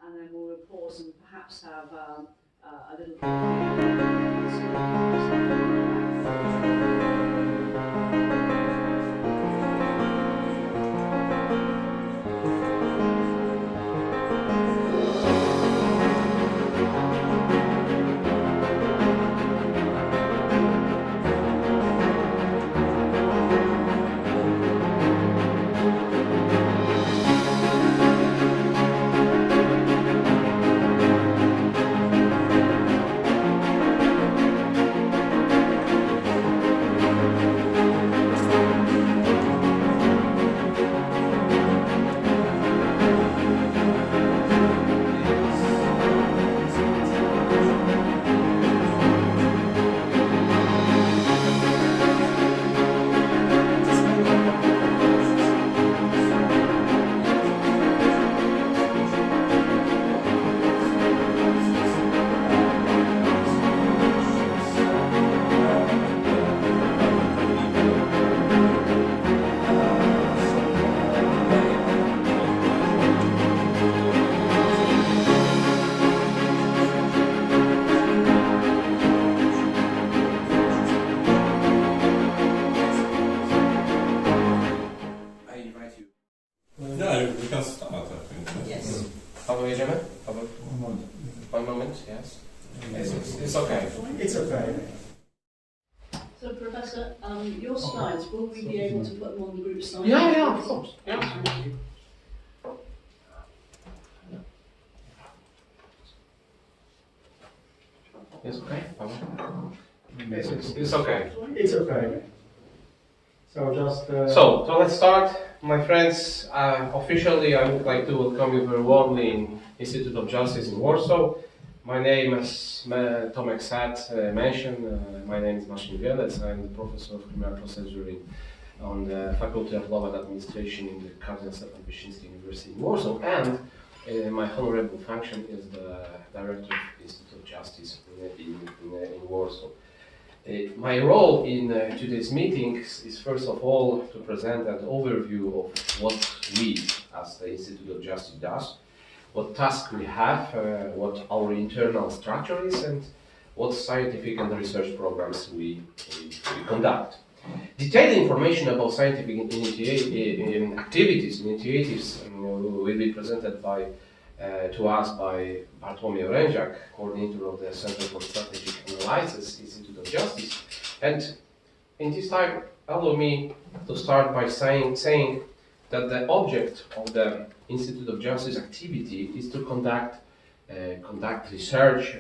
and then we'll pause and perhaps have a little One moment, yes. It's okay. It's okay. So, Professor, your slides, will we be able to put them on the group slide? Yeah, of course. Yeah. It's okay. It's okay. It's okay. So just. So let's start, my friends. Officially, I would like to welcome you very warmly in Institute of Justice in Warsaw. My name, as Tomek mentioned, my name is Marcin Wielec. I'm the professor of criminal procedure on the Faculty of Law and Administration in the Cardinal Stefan Wyszyński University in Warsaw, and my honorable function is the director of Institute of Justice in Warsaw. My role in today's meetings is first of all to present an overview of what we as the Institute of Justice does, what tasks we have, what our internal structure is, and what scientific and research programs we conduct. Detailed information about scientific activities, initiatives will be presented to us by Bartłomiej Oręziak, coordinator of the Center for Strategic Analysis, Institute of Justice. And in this time, allow me to start by saying that the object of the Institute of Justice activity is to conduct research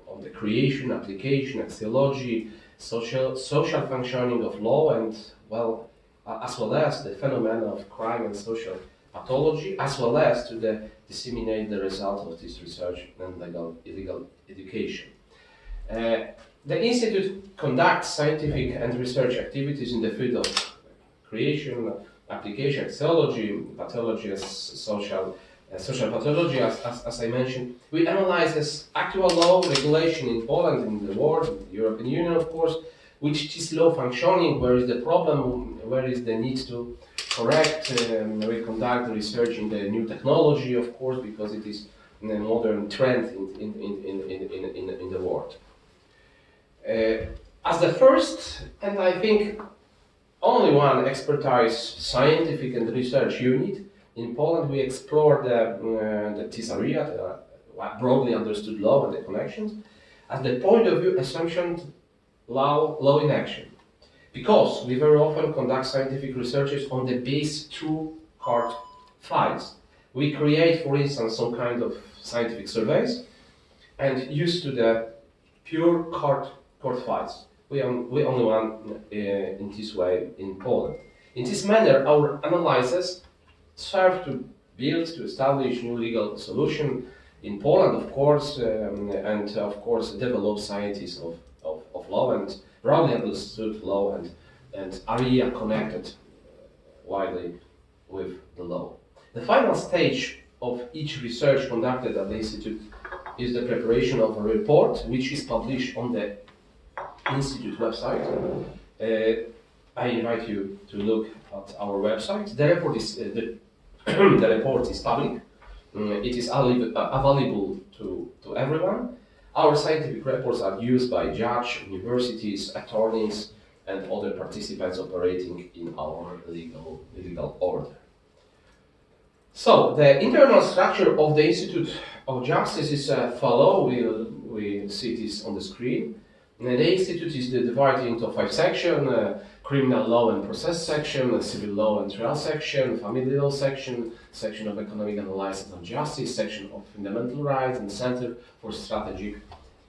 on the creation, application, axiology, social functioning of law, and as well as the phenomena of crime and social pathology, as well as to disseminate the results of this research and legal education. The Institute conducts scientific and research activities in the field of creation, application, axiology, pathology, social pathology, as I mentioned. We analyze actual law regulation in Poland, in the world, in the European Union, of course, which is law functioning, where is the problem, where is the need to correct. We conduct research in the new technology, of course, because it is a modern trend in the world. As the first, and I think only one expertise scientific and research unit in Poland, we explore this area, the broadly understood law and the connections, as the point of view assumption law in action. Because we very often conduct scientific researches on the base true court files. We create, for instance, some kind of scientific surveys and use to the pure court files. We only one in this way in Poland. In this manner, our analyses serve to build, to establish new legal solution in Poland, of course, and of course develop sciences of law and broadly understood law and area connected widely with the law. The final stage of each research conducted at the Institute is the preparation of a report, which is published on the Institute website. I invite you to look at our website. The report is public. it is available to everyone. Our scientific reports are used by judges, universities, attorneys, and other participants operating in our legal order. So, the internal structure of the Institute of Justice is follow. We see this on the screen. The Institute is divided into 5 sections: criminal law and process section, civil law and trial section, family law section, section of economic analysis of justice, section of fundamental rights, and center for strategic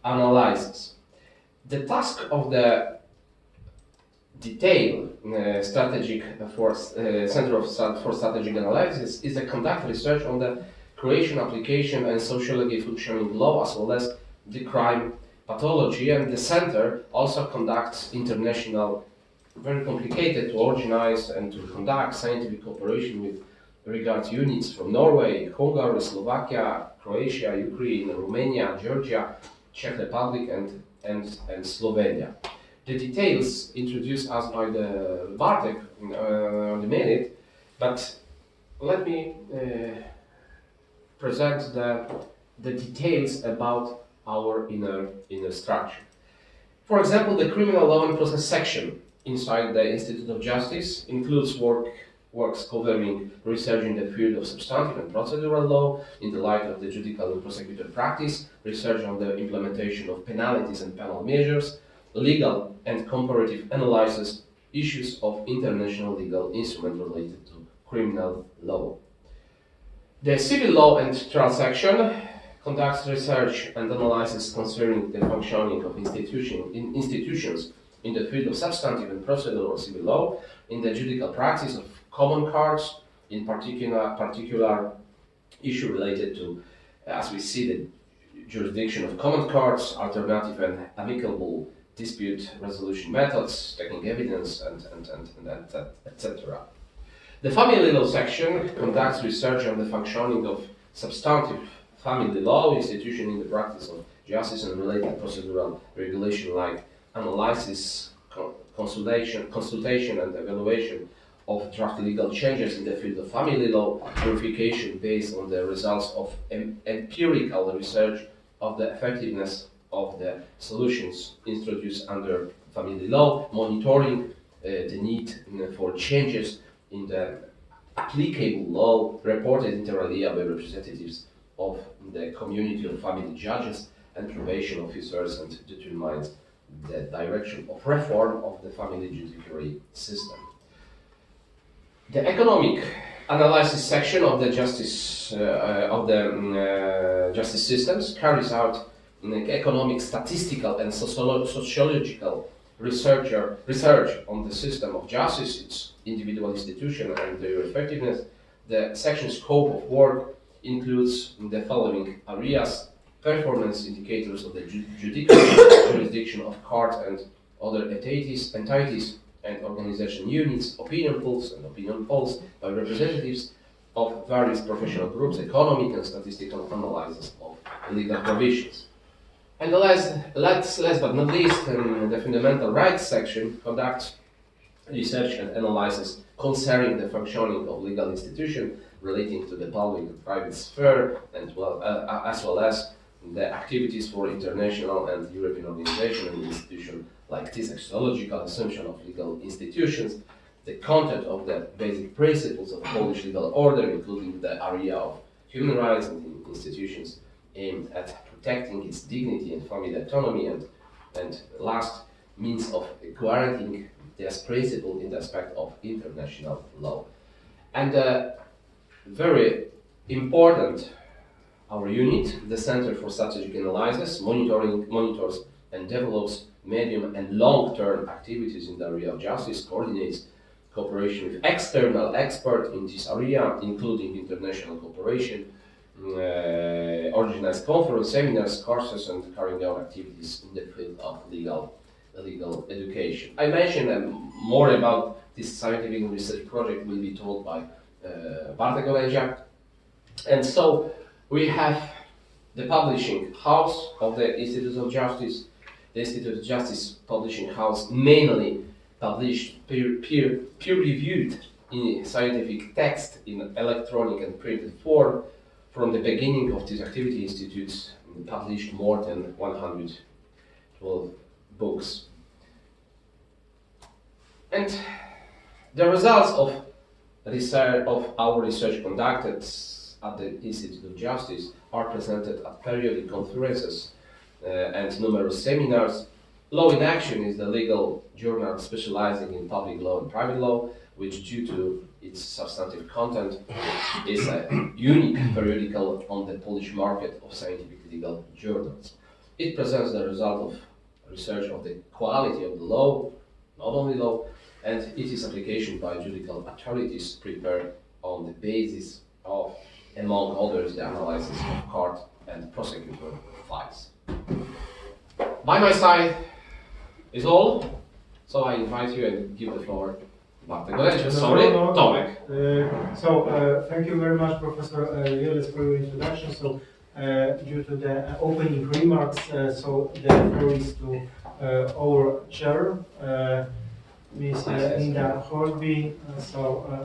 analysis. The task of the detailed strategic Center for Strategic Analysis is to conduct research on the creation, application, and sociology functioning law, as well as the crime pathology. And the center also conducts international, very complicated to organize and to conduct scientific cooperation with regard to units from Norway, Hungary, Slovakia, Croatia, Ukraine, Romania, Georgia, Czech Republic, and Slovenia. The details introduced us by the Bartek on the minute, but let me present the details about our inner structure. For example, the criminal law and process section inside the Institute of Justice includes works covering research in the field of substantive and procedural law in the light of the judicial and prosecutor practice, research on the implementation of penalties and penal measures, legal and comparative analysis, issues of international legal instrument related to criminal law. The civil law and trial section conducts research and analysis concerning the functioning of institutions in the field of substantive and procedural civil law, in the judicial practice of common courts, in particular issue related to, as we see, the jurisdiction of common courts, alternative and amicable dispute resolution methods, taking evidence, and etc. The family law section conducts research on the functioning of substantive family law institution in the practice of justice and related procedural regulation like analysis, consultation and evaluation of draft legal changes in the field of family law, verification based on the results of empirical research of the effectiveness of the solutions introduced under family law, monitoring the need for changes in the applicable law reported inter alia by representatives of the community of family judges and probation officers, and determines the direction of reform of the family judiciary system. The economic analysis section of the justice justice systems carries out economic, statistical, and sociological research on the system of justice, its individual institution, and their effectiveness. The section scope of work includes the following areas: performance indicators of the judicial jurisdiction of court and other entities and organization units, opinion polls by representatives of various professional groups, economic and statistical analysis of legal provisions. And last but not least, the fundamental rights section conducts research and analysis concerning the functioning of legal institutions relating to the public and private sphere, and as well as the activities for international and European organizations and institutions like this sociological assumption of legal institutions, the content of the basic principles of Polish legal order, including the area of human rights and institutions aimed at protecting its dignity and family autonomy, and last, means of guaranteeing this principle in the aspect of international law. And very important, our unit, the Center for Strategic Analysis, monitors and develops medium and long-term activities in the area of justice, coordinates cooperation with external experts in this area, including international cooperation, organized conference, seminars, courses, and carrying out activities in the field of legal education. I mentioned more about this scientific research project will be told by Oręziak. And so we have the publishing house of the Institute of Justice. The Institute of Justice Publishing House mainly published peer-reviewed in scientific text in electronic and printed form from the beginning of this activity, Institute published more than 112 books. And the results of our research conducted at the Institute of Justice are presented at periodic conferences and numerous seminars. Law in Action is the legal journal specializing in public law and private law, which, due to its substantive content, is a unique periodical on the Polish market of scientific legal journals. It presents the result of research of the quality of the law, not only law, and its application by judicial authorities prepared on the basis of, among others, the analysis of court and prosecutor files. By my side is all, so I invite you and give the floor to Bartłomiej. Sorry, Tomek. Thank you very much, Professor Wielec, for your introduction. So, due to the opening remarks, so the floor is to our chair, Ms. Linda Horby.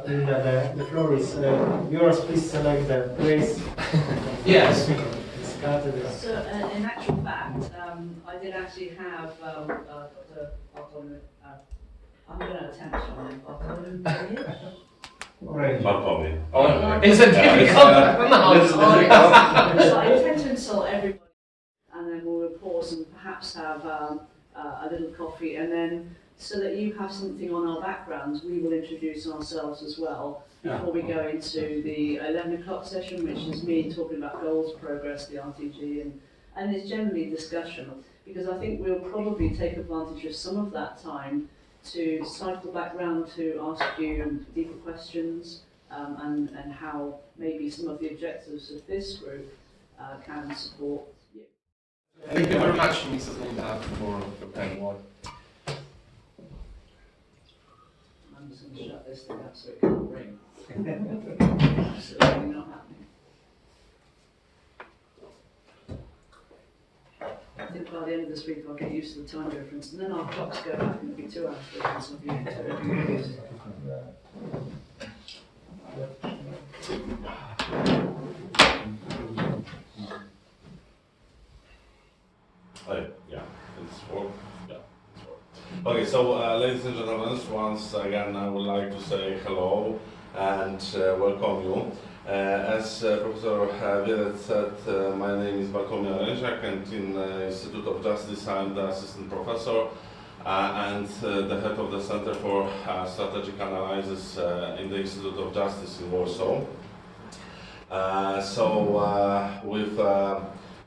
Linda, the floor is yours. Please select the place. Yes. So, in actual fact, I did actually have Dr. Bartłomiej. I'm going to attempt something. Bartłomiej. Is it difficult? No, sorry. So I intend to insult everybody, and then we'll pause and perhaps have a little coffee, and then so that you have something on our background, we will introduce ourselves as well before we go into the 11 o'clock session, which is me talking about goals, progress, the RTG, and it's generally discussion, because I think we'll probably take advantage of some of that time to cycle back round to ask you deeper questions and how maybe some of the objectives of this group can support you. Thank you very much, Mrs. Linda, for your kind word. I'm just going to shut this thing up so it can't ring. Absolutely not happening. I think by the end of this week I'll get used to the time difference, and then our clocks go back and it'll be 2 hours difference of you. Okay, so ladies and gentlemen, once again I would like to say hello and welcome you. As Professor Wielec said, my name is Bartłomiej Oręziak, and in Institute of Justice I'm the assistant professor and the head of the Center for Strategic Analysis in the Institute of Justice in Warsaw. With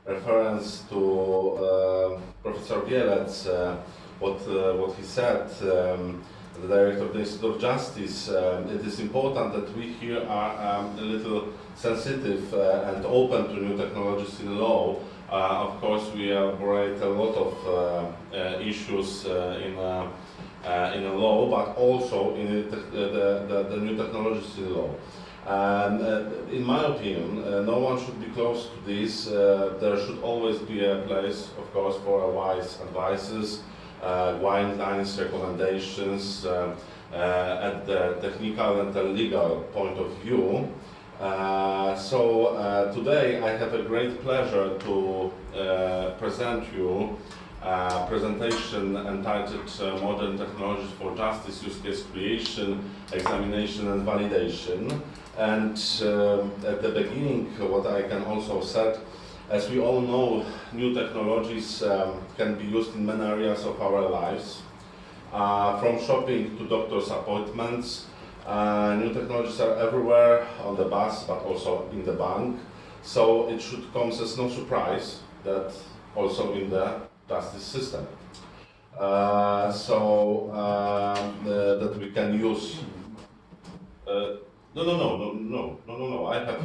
reference to Professor Wielec, what he said, the director of the Institute of Justice, it is important that we here are a little sensitive and open to new technologies in law. Of course, we elaborate a lot of issues in a law, but also in the new technologies in law. In my opinion, no one should be close to this. There should always be a place, of course, for wise advices, guidelines, recommendations at the technical and the legal point of view. Today I have a great pleasure to present you a presentation entitled Modern Technologies for Justice, Use Case Creation, Examination and Validation. And at the beginning, what I can also say, as we all know, new technologies can be used in many areas of our lives, from shopping to doctor's appointments. New technologies are everywhere, on the bus, but also in the bank. So it should come as no surprise that also in the justice system. That we can use. No. I have.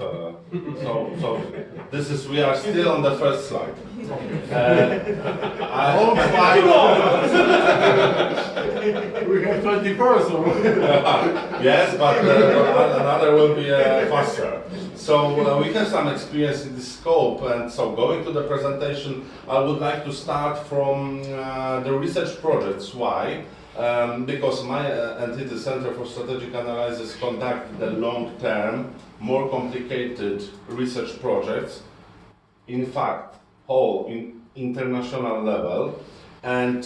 So this is. We are still on the first slide. We have 24, so. Yes, but another will be faster. So we have some experience in this scope, and so going to the presentation, I would like to start from the research projects. Why? Because my entity, Center for Strategic Analysis, conduct the long-term more complicated research projects, in fact, all in international level, and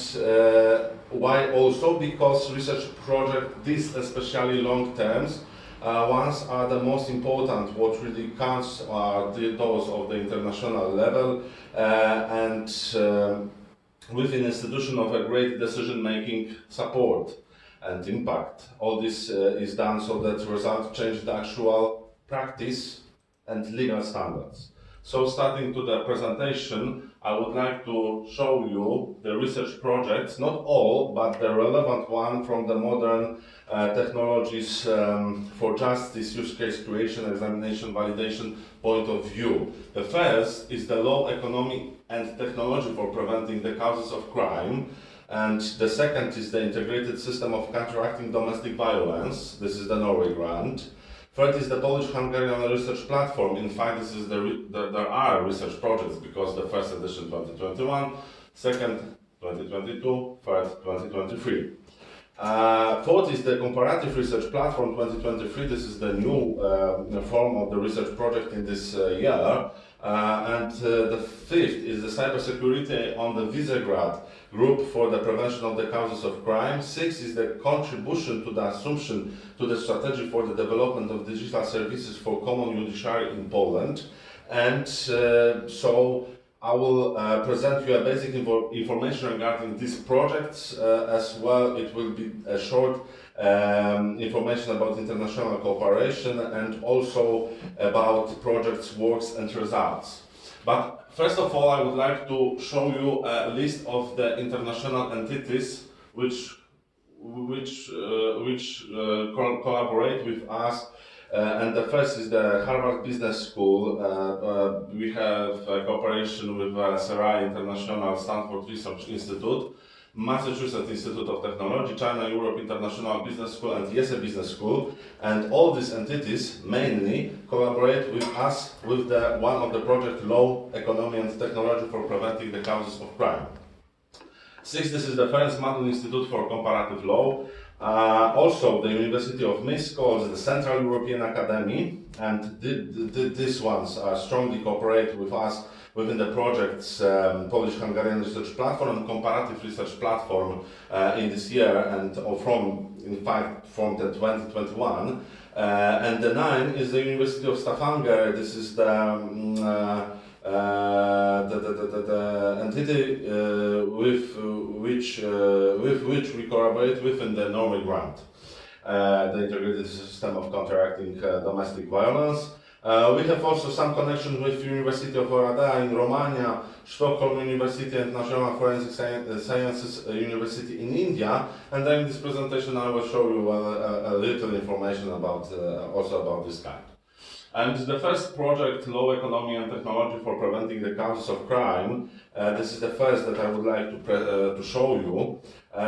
why also? Because research projects, these especially long terms, ones are the most important. What really counts are those of the international level, and within institution of a great decision-making support and impact. All this is done so that results change the actual practice and legal standards. So starting to the presentation, I would like to show you the research projects, not all, but the relevant one from the modern technologies for justice, use case creation, examination, validation point of view. The first is the law, economy and technology for preventing the causes of crime. And the second is the integrated system of counteracting domestic violence. This is the Norway grant. Third is the Polish-Hungarian research platform. In fact, this is there are research projects because the first edition 2021, second 2022, third 2023. Fourth is the comparative research platform 2023. This is the new form of the research project in this year. And the fifth is the cybersecurity on the Visegrad group for the prevention of the causes of crime. Sixth is the contribution to the assumption to the strategy for the development of digital services for common judiciary in Poland. And so I will present you a basic information regarding these projects as well. It will be a short information about international cooperation and also about projects, works and results. But first of all, I would like to show you a list of the international entities which collaborate with us. And the first is the Harvard Business School. We have a cooperation with SRI International Stanford Research Institute, Massachusetts Institute of Technology, China Europe International Business School, and YESE Business School. And all these entities mainly collaborate with us with the one of the project Law, Economy and Technology for Preventing the Causes of Crime. Sixth, this is the Ferenc Maton Institute for Comparative Law. Also, the University of Miskolc, the Central European Academy, and these ones strongly cooperate with us within the projects Polish-Hungarian Research Platform and Comparative Research Platform in this year, and in fact from the 2021. And the nine is the University of Stavanger. This is the entity with which we collaborate within the Norway grant, the integrated system of counteracting domestic violence. We have also some connection with University of Oradea in Romania, Stockholm University and National Forensic Sciences University in India. And then in this presentation I will show you a little information about also about this kind. And the first project, Law, Economy and Technology for Preventing the Causes of Crime, this is the first that I would like to show you.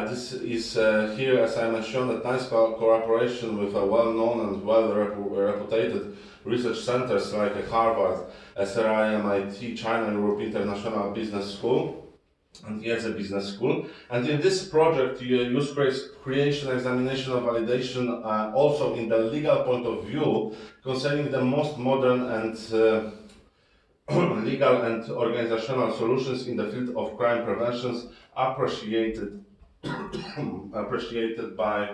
This is here, as I mentioned, a nice cooperation with a well-known and well-reputed research centers like Harvard, SRI, MIT, China Europe International Business School, and YESE Business School. And in this project, you use creation, examination, and validation also in the legal point of view concerning the most modern and legal and organizational solutions in the field of crime prevention, appreciated by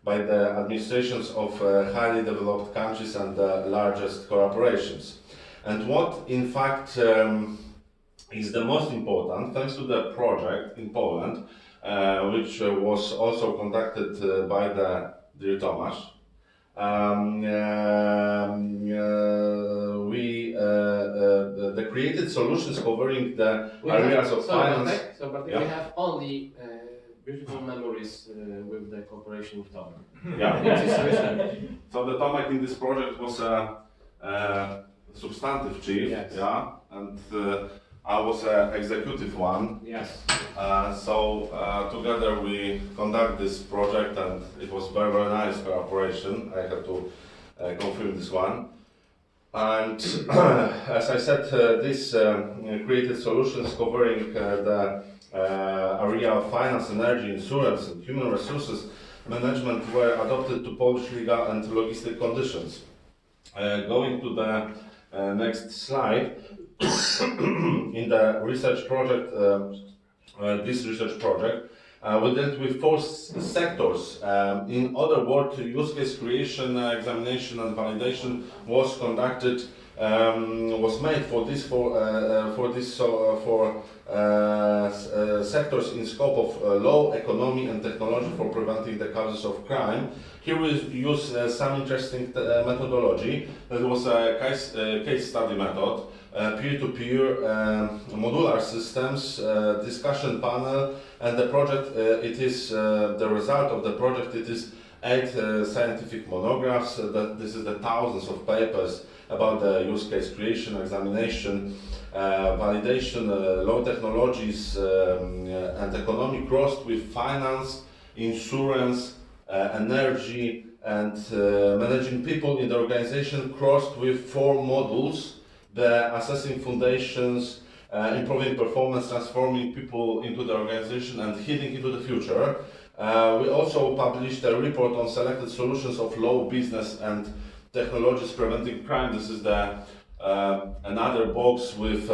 the administrations of highly developed countries and the largest corporations. And what, in fact, is the most important, thanks to the project in Poland, which was also conducted by the dear Tomasz, the created solutions covering the areas of finance. But yeah. we have only beautiful memories with the cooperation with Tomek. Yeah. It is research. So the Tomek in this project was a substantive chief, yes. Yeah, and I was an executive one. Yes. So together we conduct this project, and it was very, very nice cooperation. I have to confirm this one. And as I said, this created solutions covering the area of finance, energy, insurance, and human resources management were adopted to Polish legal and logistic conditions. Going to the next slide, in the research project, this research project, we dealt with 4 sectors. In other words, use case creation, examination and validation was conducted, was made for this sectors in scope of law, economy and technology for preventing the causes of crime. Here we use some interesting methodology. There was a case study method, peer-to-peer, modular systems, discussion panel, and the project, it is the result of the project, it is 8 scientific monographs. This is the thousands of papers about the use case creation, examination, validation, law technologies and economy crossed with finance, insurance, energy and managing people in the organization crossed with 4 modules: the assessing foundations, improving performance, transforming people into the organization and heading into the future. We also published a report on selected solutions of law, business and technologies preventing crime. This is the another box with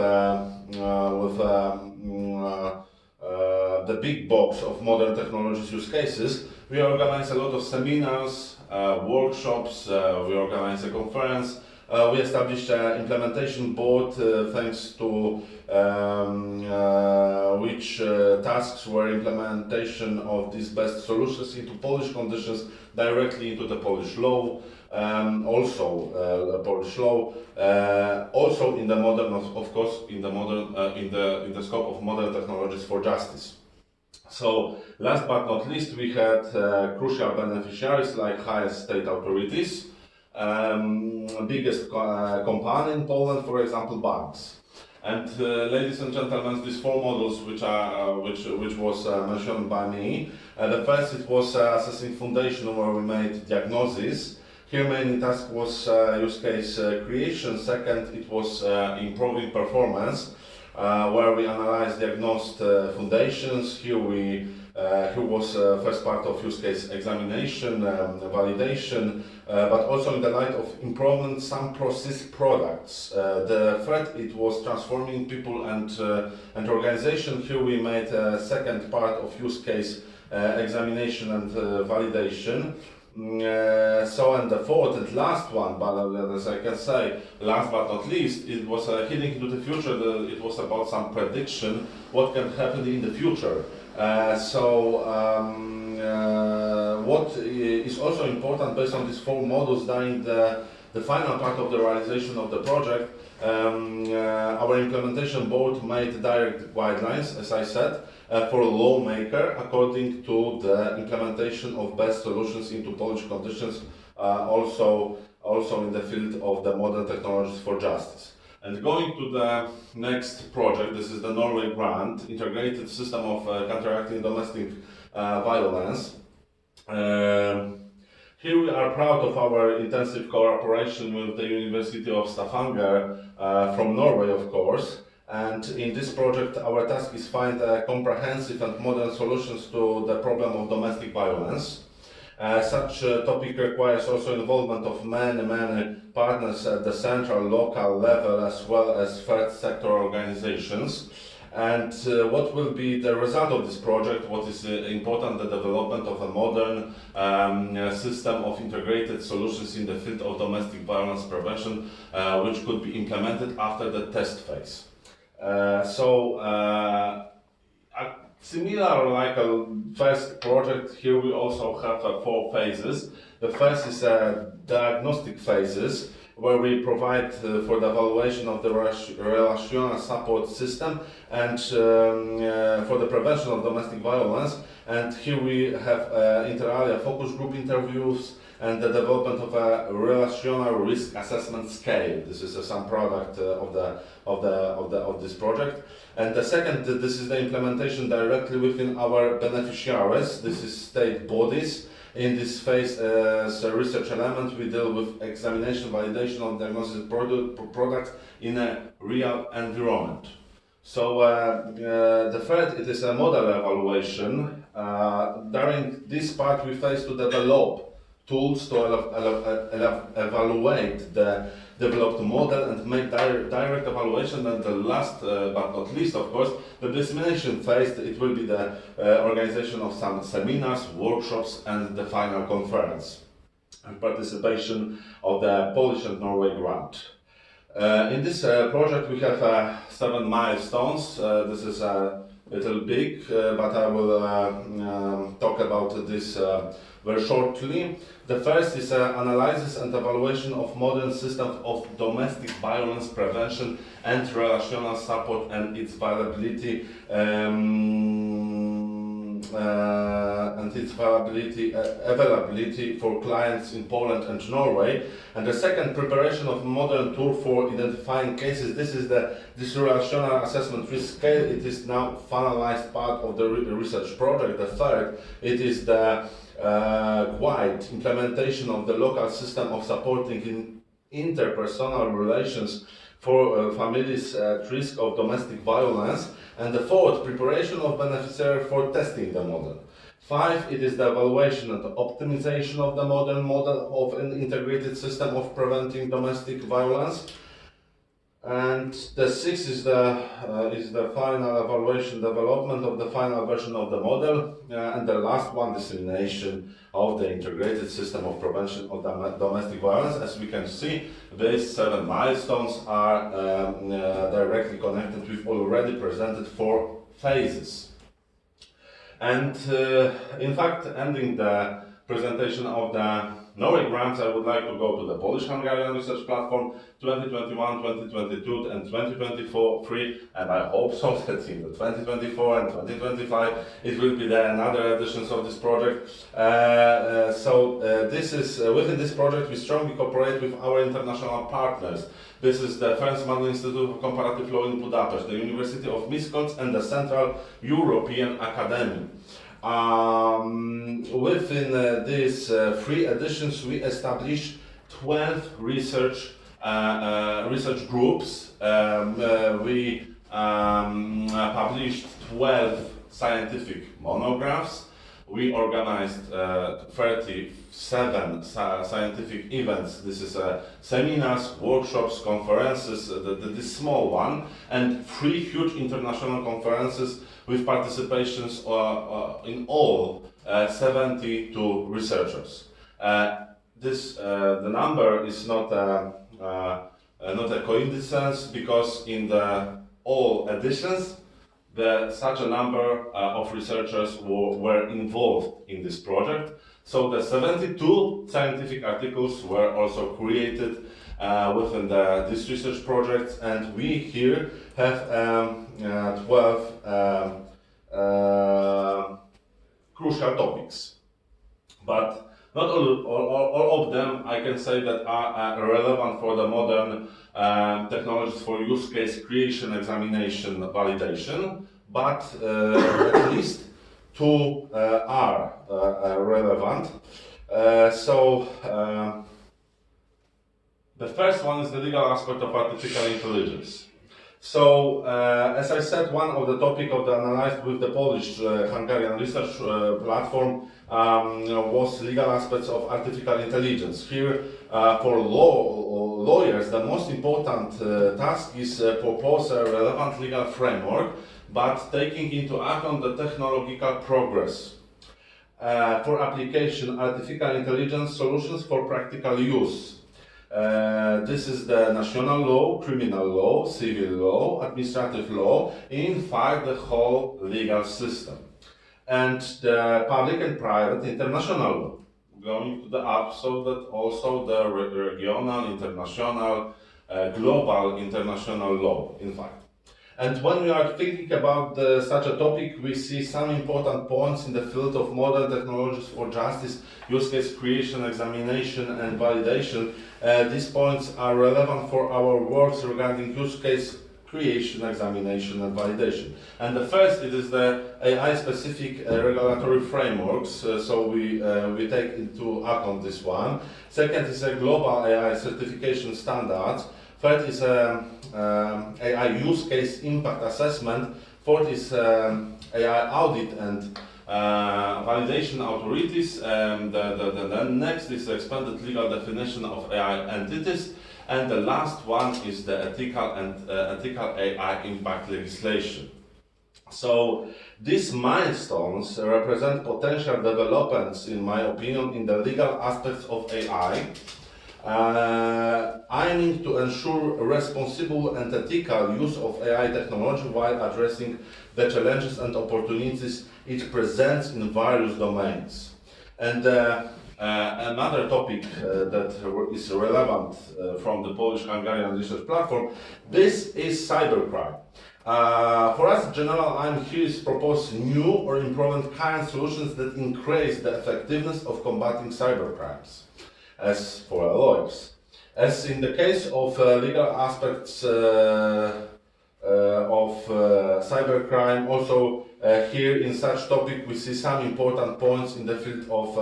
the big box of modern technologies use cases. We organize a lot of seminars, workshops, we organize a conference. We established an implementation board thanks to which tasks were implementation of these best solutions into Polish conditions directly into the Polish law, Polish law, also in the modern, of course, in the modern, in the scope of modern technologies for justice. So, last but not least, we had crucial beneficiaries like highest state authorities, biggest company in Poland, for example, banks. And ladies and gentlemen, these 4 models which was mentioned by me. The first, it was assessing foundation, where we made diagnosis. Here main task was use case creation. Second, it was improving performance, where we analyzed diagnosed foundations. Here was first part of use case examination, validation, but also in the light of improvement some process products. The third, it was transforming people and organization. Here we made a second part of use case examination and validation. And the fourth and last one, but as I can say, last but not least, it was heading into the future. It was about some prediction, what can happen in the future. What is also important, based on these 4 models during the final part of the realization of the project, our implementation board made direct guidelines, as I said, for a lawmaker according to the implementation of best solutions into Polish conditions, also in the field of the modern technologies for justice. And going to the next project, this is the Norway grant, integrated system of counteracting domestic violence. Here we are proud of our intensive cooperation with the University of Stavanger from Norway, of course. And in this project, our task is find comprehensive and modern solutions to the problem of domestic violence. Such a topic requires also involvement of many partners at the central, local level, as well as third sector organizations. And what will be the result of this project? What is important? The development of a modern system of integrated solutions in the field of domestic violence prevention, which could be implemented after the test phase. Similar like a first project, here we also have 4 phases. The first is diagnostic phases, where we provide for the evaluation of the relational support system and for the prevention of domestic violence. And here we have inter alia focus group interviews and the development of a relational risk assessment scale. This is some product of this project. And the second, this is the implementation directly within our beneficiaries. This is state bodies. In this phase, as a research element, we deal with examination, validation of diagnosis products in a real environment. So the third, it is a model evaluation. During this part, we face to develop tools to evaluate the developed model and make direct evaluation. And the last but not least, of course, the dissemination phase. It will be the organization of some seminars, workshops, and the final conference, and participation of the Polish and Norway grant. In this project, we have 7 milestones. This is a little big, but I will talk about this very shortly. The first is analysis and evaluation of modern systems of domestic violence prevention and relational support and its availability availability for clients in Poland and Norway. And the second, preparation of modern tool for identifying cases. This is this relational assessment risk scale. It is now finalized part of the research project. The third, it is the quiet implementation of the local system of supporting in interpersonal relations for families at risk of domestic violence. And the fourth, preparation of beneficiary for testing the model. 5, it is the evaluation and the optimization of the modern model of an integrated system of preventing domestic violence. And the 6 is the final evaluation, development of the final version of the model, and the last one, dissemination of the integrated system of prevention of domestic violence. As we can see, these 7 milestones are directly connected with already presented 4 phases. And in fact, ending the presentation of the Norway grants, I would like to go to the Polish-Hungarian Research Platform 2021, 2022 and 2024, and I hope so that in the 2024 and 2025 it will be another editions of this project. This is within this project we strongly cooperate with our international partners. This is the First Institute of Comparative Law in Budapest, the University of Miskolc and the Central European Academy. Within these 3 editions, we established 12 research groups. We published 12 scientific monographs. We organized 37 scientific events. This is seminars, workshops, conferences, the small one, and 3 huge international conferences with participations in all 72 researchers. The number is not a coincidence, because in all editions such a number of researchers were involved in this project. So the 72 scientific articles were also created within this research project, and we here have 12 crucial topics. But not all of them, I can say, that are relevant for the modern technologies for use case creation, examination, validation, but at least 2 are relevant. The first one is the legal aspect of artificial intelligence. So, as I said, one of the topics of the analysis with the Polish-Hungarian research platform was legal aspects of artificial intelligence. Here, for lawyers, the most important task is propose a relevant legal framework, but taking into account the technological progress. For application, artificial intelligence solutions for practical use. This is the national law, criminal law, civil law, administrative law, in fact the whole legal system. And the public and private international law, going to the up, so that also the regional, international, global international law, in fact. And when we are thinking about such a topic, we see some important points in the field of modern technologies for justice, use case creation, examination and validation. These points are relevant for our works regarding use case creation, examination and validation. And the first, it is the AI-specific regulatory frameworks, so we take into account this one. Second is a global AI certification standards. Third is AI use case impact assessment. Fourth is AI audit and validation authorities. The next is the expanded legal definition of AI entities, and the last one is the ethical AI impact legislation. So these milestones represent potential developments, in my opinion, in the legal aspects of AI, aiming to ensure responsible and ethical use of AI technology while addressing the challenges and opportunities it presents in various domains. And another topic that is relevant from the Polish-Hungarian Research Platform, this is cybercrime. For us in general, I'm here to propose new or improved current solutions that increase the effectiveness of combating cybercrimes, as for lawyers. As in the case of legal aspects of cybercrime, also here in such topic we see some important points in the field of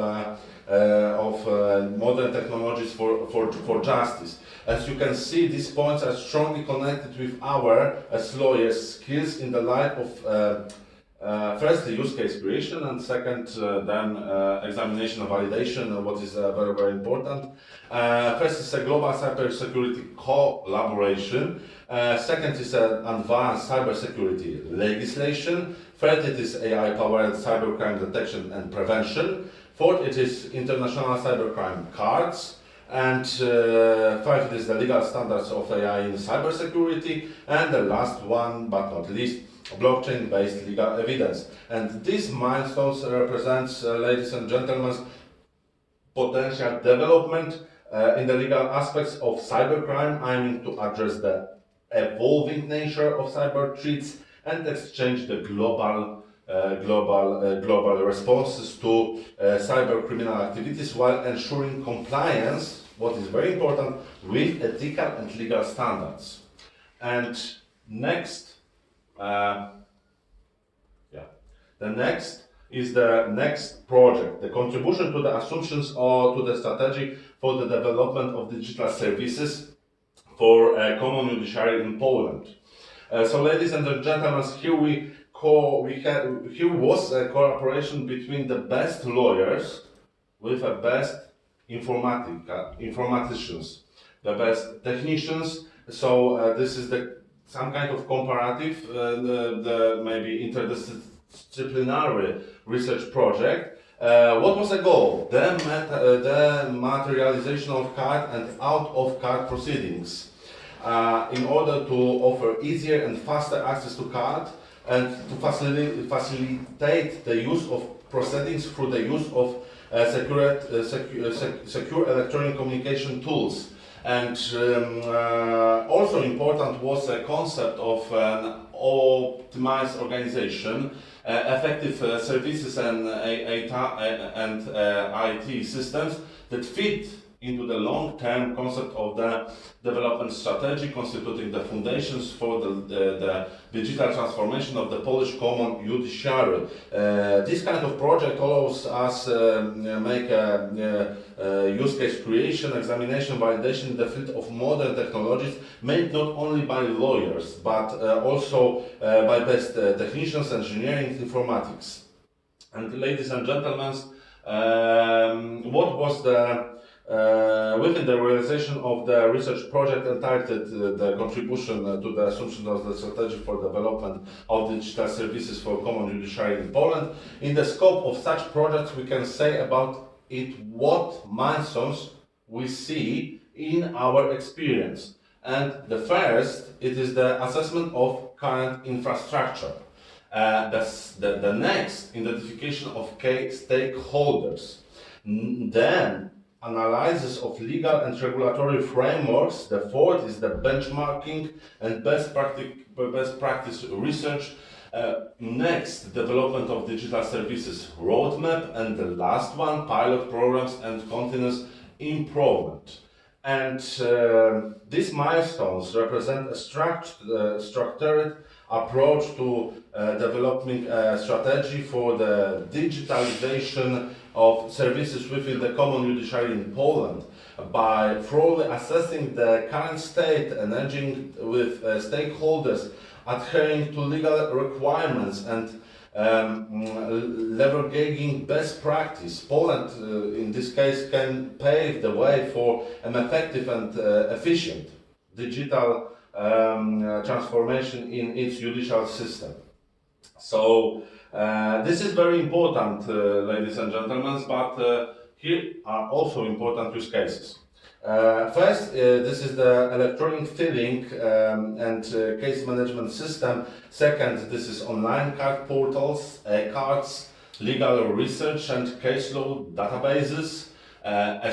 modern technologies for justice. As you can see, these points are strongly connected with our, as lawyers, skills in the light of firstly use case creation, and second then examination and validation, what is very, very important. First is a global cybersecurity collaboration. Second is an advanced cybersecurity legislation. Third, it is AI-powered cybercrime detection and prevention. Fourth, it is international cybercrime cards. And five, it is the legal standards of AI in cybersecurity. And the last one, but not least, blockchain-based legal evidence. And these milestones represent, ladies and gentlemen, potential development in the legal aspects of cybercrime, aiming to address the evolving nature of cyber threats and exchange the global responses to cyber criminal activities while ensuring compliance, what is very important, with ethical and legal standards. And next, the next is the next project, the contribution to the assumptions or to the strategy for the development of digital services for a common judiciary in Poland. So, ladies and gentlemen, here was a cooperation between the best lawyers with the best informaticians, the best technicians. So this is some kind of comparative, the maybe interdisciplinary research project. What was the goal? The materialization of card and out of card proceedings, in order to offer easier and faster access to card and to facilitate the use of proceedings through the use of secure electronic communication tools. And also important was a concept of an optimized organization, effective services and IT systems that fit into the long-term concept of the development strategy, constituting the foundations for the digital transformation of the Polish common judiciary. This kind of project allows us make use case creation, examination, validation in the field of modern technologies, made not only by lawyers, but also by best technicians, engineering, informatics. And ladies and gentlemen, what was within the realization of the research project entitled the contribution to the assumption of the strategy for development of digital services for common judiciary in Poland. In the scope of such projects, we can say about it what milestones we see in our experience. And the first, it is the assessment of current infrastructure. The next, identification of key stakeholders. Then, analysis of legal and regulatory frameworks. The fourth is the benchmarking and best practice research. Next, development of digital services roadmap, and the last one, pilot programs and continuous improvement. And these milestones represent a structured approach to developing a strategy for the digitalization of services within the common judiciary in Poland by thoroughly assessing the current state, engaging with stakeholders, adhering to legal requirements, and leveraging best practice. Poland, in this case, can pave the way for an effective and efficient digital transformation in its judicial system. So this is very important, ladies and gentlemen, but here are also important use cases. First, this is the electronic filing and case management system. Second, this is online card portals, cards, legal research and case law databases,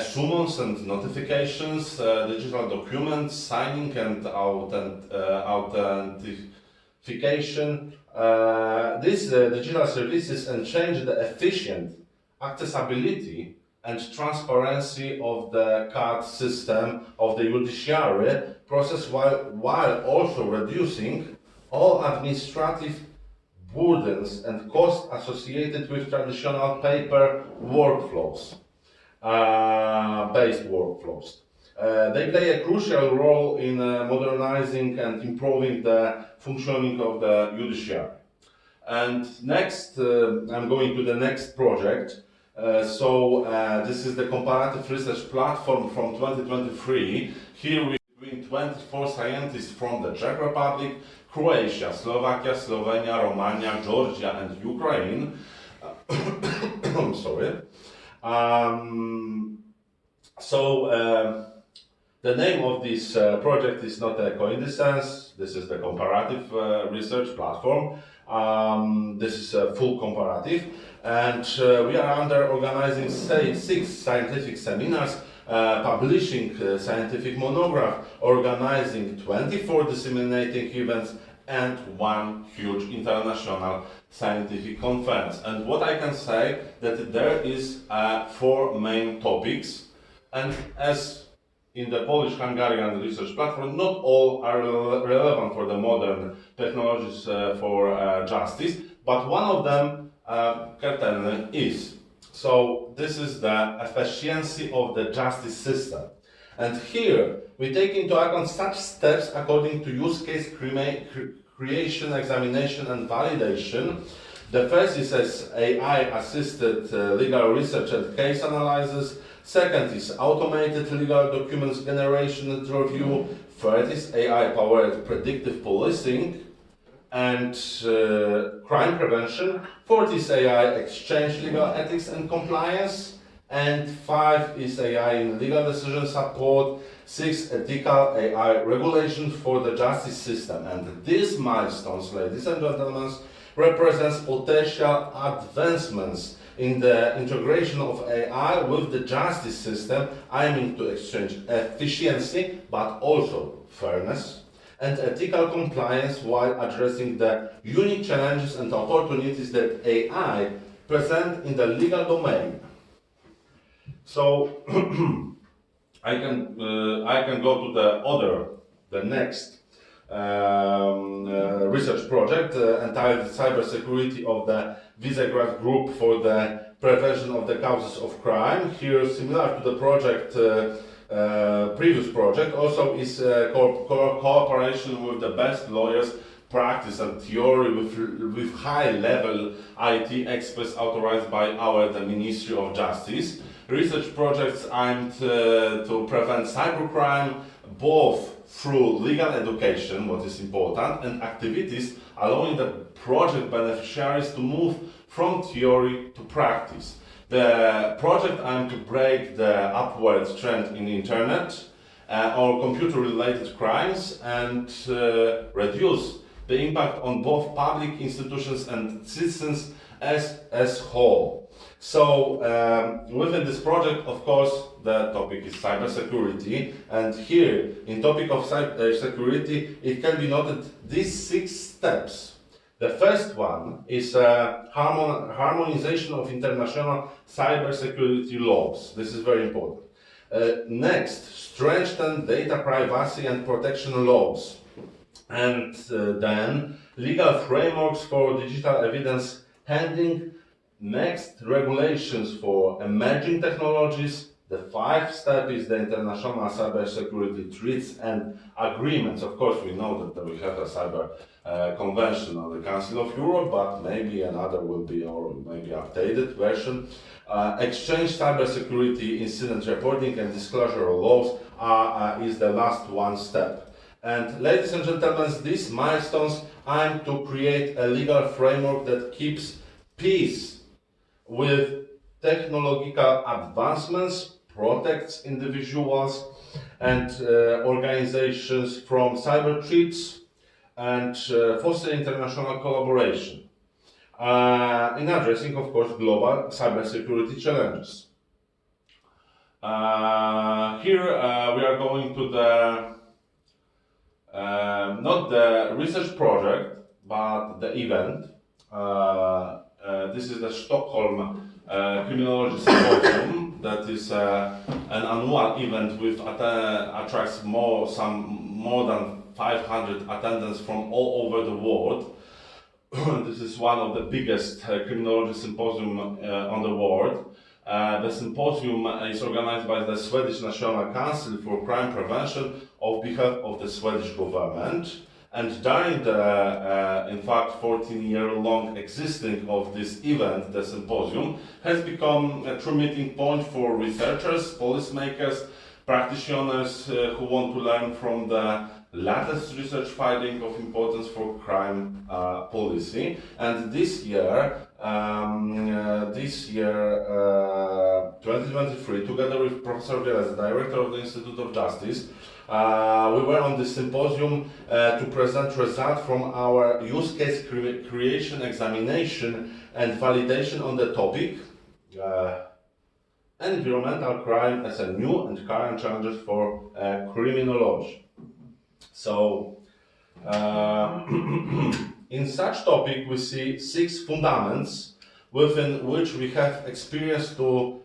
summons and notifications, digital documents, signing and authentication. These digital services enhance the efficient accessibility and transparency of the card system of the judiciary process while also reducing all administrative burdens and costs associated with traditional paper workflows, based workflows. They play a crucial role in modernizing and improving the functioning of the judiciary. And next, I'm going to the next project. This is the comparative research platform from 2023. Here we bring 24 scientists from the Czech Republic, Croatia, Slovakia, Slovenia, Romania, Georgia and Ukraine. Sorry. The name of this project is not a coincidence. This is the comparative research platform. This is a full comparative, and we are under organizing 6 scientific seminars, publishing scientific monograph, organizing 24 disseminating events, and 1 huge international scientific conference. And what I can say that there is 4 main topics, and as in the Polish-Hungarian research platform, not all are relevant for the modern technologies for justice, but one of them, is. So this is the efficiency of the justice system. And here we take into account such steps according to use case creation, examination and validation. The first is as AI-assisted legal research and case analysis. Second is automated legal documents generation and review. Third is AI-powered predictive policing and crime prevention. Fourth is AI exchange legal ethics and compliance. And 5 is AI in legal decision support. 6, ethical AI regulation for the justice system. And these milestones, ladies and gentlemen, represents potential advancements in the integration of AI with the justice system, aiming to exchange efficiency, but also fairness and ethical compliance while addressing the unique challenges and opportunities that AI present in the legal domain. So I can go to the next research project entitled Cybersecurity of the Visegrad Group for the Prevention of the Causes of Crime. Here, similar to the project, previous project, also is cooperation with the best lawyers, practice and theory with high-level IT experts authorized by the Ministry of Justice. Research projects aimed to prevent cybercrime, both through legal education, what is important, and activities allowing the project beneficiaries to move from theory to practice. The project aimed to break the upward trend in internet or computer-related crimes and reduce the impact on both public institutions and citizens as whole. So within this project, of course, the topic is cybersecurity, and here in topic of cybersecurity, it can be noted these 6 steps. The first one is harmonization of international cybersecurity laws. This is very important. Next, strengthen data privacy and protection laws. And then legal frameworks for digital evidence handling. Next, regulations for emerging technologies, The 5th step is the International Cybersecurity Treaties and Agreements. Of course, we know that we have a cyber convention on the Council of Europe, but maybe another will be, or maybe updated version. Exchange cybersecurity incident reporting and disclosure laws is the last one step. And ladies and gentlemen, these milestones aim to create a legal framework that keeps pace with technological advancements, protects individuals and organizations from cyber threats, and foster international collaboration in addressing, of course, global cybersecurity challenges. Here we are going to the not the research project, but the event. This is the Stockholm Criminology Symposium. That is an annual event which attracts more than 500 attendants from all over the world. This is one of the biggest criminology symposium on the world. The symposium is organized by the Swedish National Council for Crime Prevention on behalf of the Swedish government. And during the, in fact, 14-year-long existing of this event, the symposium has become a true meeting point for researchers, policymakers, practitioners who want to learn from the latest research finding of importance for crime policy. And this year, 2023, together with Professor Wielec, the director of the Institute of Justice, we were on this symposium to present results from our use case creation, examination and validation on the topic environmental crime as a new and current challenges for criminology. So, in such topic we see 6 fundaments within which we have experience to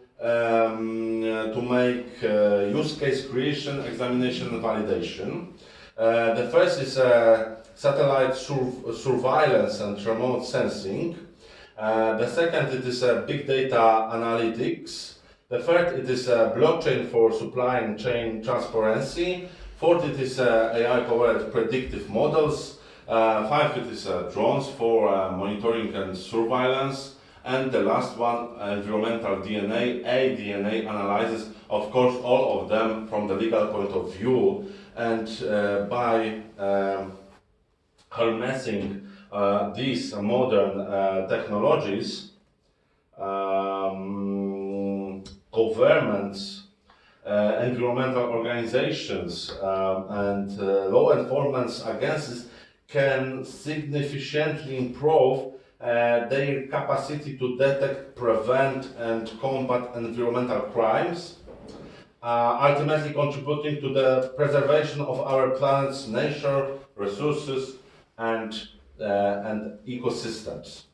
make use case creation, examination and validation. The first is satellite surveillance and remote sensing. The second, it is big data analytics. The third, it is blockchain for supply chain transparency. Fourth, it is AI-powered predictive models. 5, it is drones for monitoring and surveillance. And the last one, environmental DNA, DNA analysis, of course, all of them from the legal point of view. And by harnessing these modern technologies, governments, environmental organizations, and law enforcement agencies can significantly improve their capacity to detect, prevent, and combat environmental crimes, ultimately contributing to the preservation of our planet's nature, resources, and ecosystems.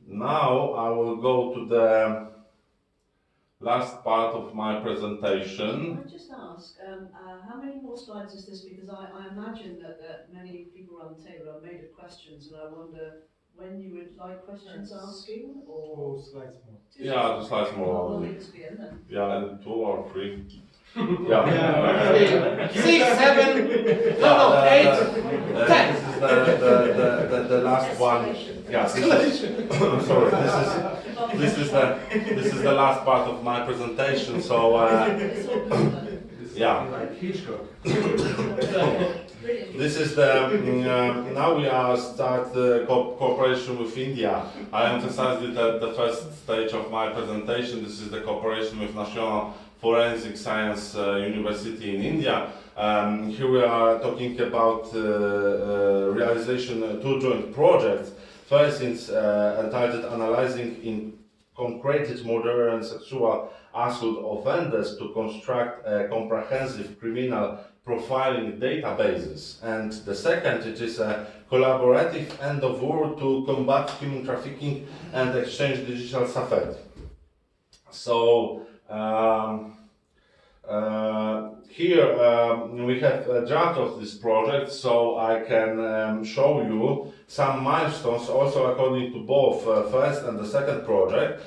Now I will go to the last part of my presentation. Can I just ask, how many more slides is this? Because I imagine that many people around the table are made of questions, and I wonder when you would like questions asking, or 2 slides more. Yeah, 2 slides more. We'll leave it to the end then. Yeah, and 2 or 3. Yeah. 6, 7, no, 8, 10. This is the last one. Yeah, sorry. This is the last part of my presentation. So yeah. This is the now we are start the cooperation with India. I emphasized it at the first stage of my presentation. This is the cooperation with National Forensic Science University in India. Here we are talking about realization of 2 joint projects. First is entitled Analyzing in Concreted Modern Sexual Assault Offenders to Construct a Comprehensive Criminal Profiling Databases. And the second, it is a collaborative endeavor to combat human trafficking and exchange digital assets. So, here we have a draft of this project, so I can show you some milestones also according to both first and the second project.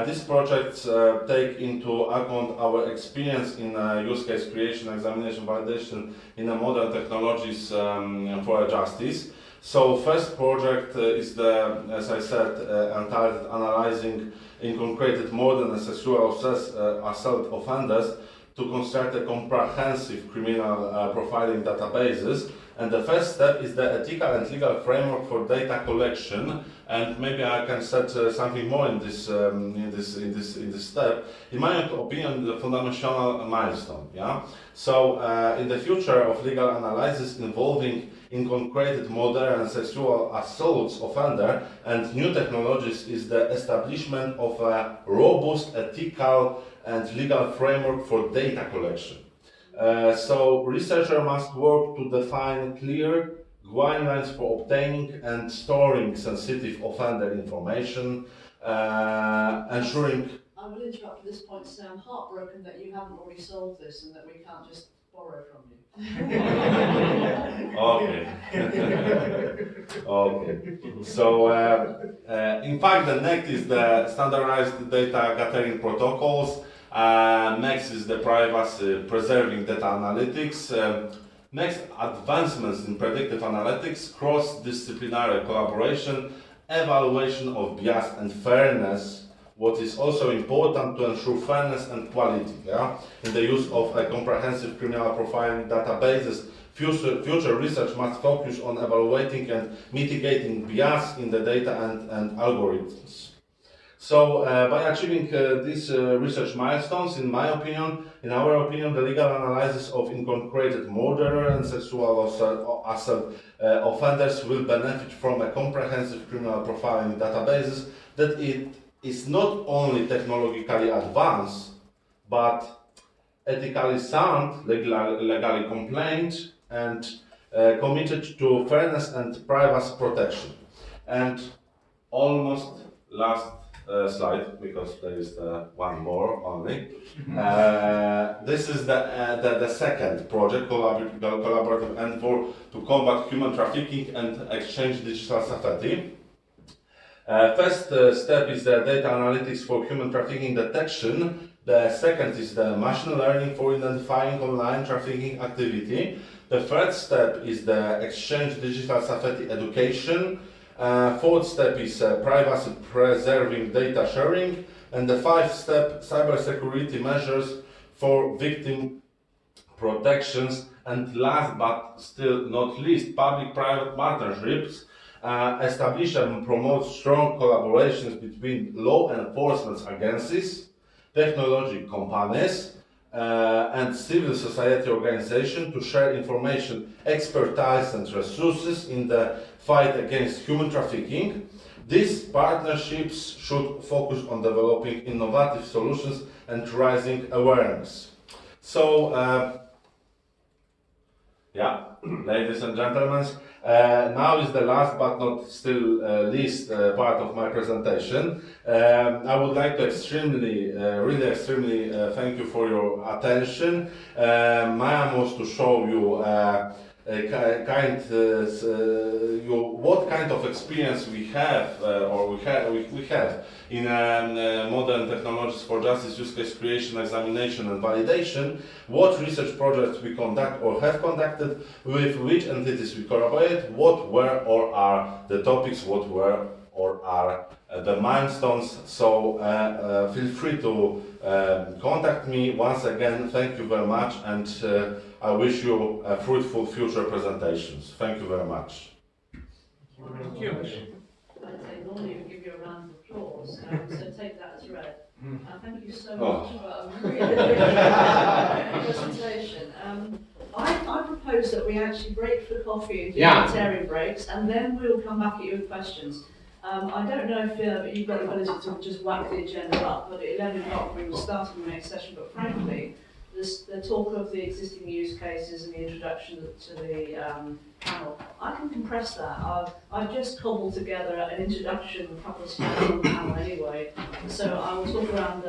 These projects take into account our experience in use case creation, examination, validation in modern technologies for justice. So first project is the, as I said, entitled Analyzing Inconcreted Modern and Sexual Assault Offenders to construct a comprehensive criminal profiling databases. And the first step is the ethical and legal framework for data collection. And maybe I can set something more in this step. In my opinion, the fundamental milestone. Yeah. So in the future of legal analysis involving inconcreted modern and sexual assaults offender and new technologies is the establishment of a robust ethical and legal framework for data collection. So researcher must work to define clear guidelines for obtaining and storing sensitive offender information, ensuring... I will interrupt at this point to say I'm heartbroken that you haven't already solved this and that we can't just borrow from you. Okay. Okay. So, in fact, the next is the standardized data gathering protocols. Next is the privacy preserving data analytics. Next, advancements in predictive analytics, cross-disciplinary collaboration, evaluation of bias and fairness. What is also important to ensure fairness and quality, yeah? In the use of a comprehensive criminal profiling databases, future research must focus on evaluating and mitigating bias in the data and algorithms. So, by achieving these research milestones, in our opinion, the legal analysis of inconcreted murder and sexual assault offenders will benefit from a comprehensive criminal profiling databases that it is not only technologically advanced, but ethically sound, legally compliant, and committed to fairness and privacy protection. And almost last slide, because there is one more only. This is the second project, collaborative endeavor to combat human trafficking and exchange digital safety. First step is the data analytics for human trafficking detection. The second is the machine learning for identifying online trafficking activity. The third step is the exchange digital safety education. Fourth step is privacy preserving data sharing. And the fifth step, cybersecurity measures for victim protections. And last but still not least, public-private partnerships. Establish and promote strong collaborations between law enforcement agencies, technology companies, and civil society organizations to share information, expertise and resources in the fight against human trafficking. These partnerships should focus on developing innovative solutions and raising awareness. So, yeah, ladies and gentlemen, now is the last but not still least part of my presentation. I would like to really extremely thank you for your attention. My aim was to show you what kind of experience we have we have in modern technologies for justice, use case creation, examination and validation, what research projects we conduct or have conducted, with which entities we collaborate, what were or are the topics, what were or are the milestones. So feel free to contact me. Once again, thank you very much, and I wish you fruitful future presentations. Thank you very much. Thank you. I'd say normally we give you a round of applause, so take that as read. Thank you so much for a really good presentation. I propose that we actually break for coffee and do humanitarian breaks, and then we'll come back at you with questions. I don't know if you've got the ability to just whack the agenda up, but at 11 o'clock we will start the next session, but frankly, the talk of the existing use cases and the introduction to the panel, I can compress that. I've just cobbled together an introduction, a couple of slides on the panel anyway, so I will talk around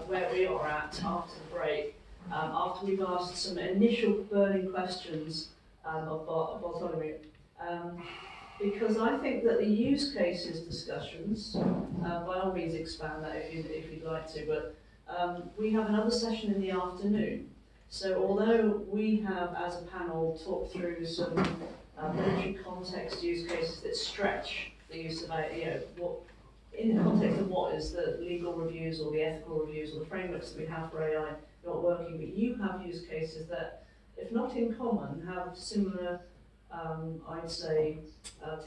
where we are at after the break, after we've asked some initial burning questions of Bartłomiej. Because I think that the use cases discussions, by all means expand that if you'd like to, but we have another session in the afternoon. So although we have, as a panel, talked through some military context use cases that stretch the use of AI, what, in the context of what is the legal reviews or the ethical reviews or the frameworks that we have for AI not working, but you have use cases that, if not in common, have similar, I'd say,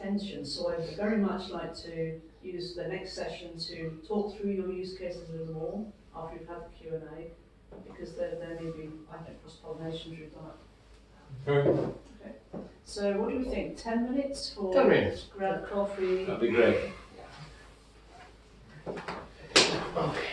tensions. So I'd very much like to use the next session to talk through your use cases a little more after we've had the Q&A, because there may be, I think, cross-pollination through that. Okay. So what do we think? 10 minutes for 10 minutes. Grab coffee. That'd be great. Okay.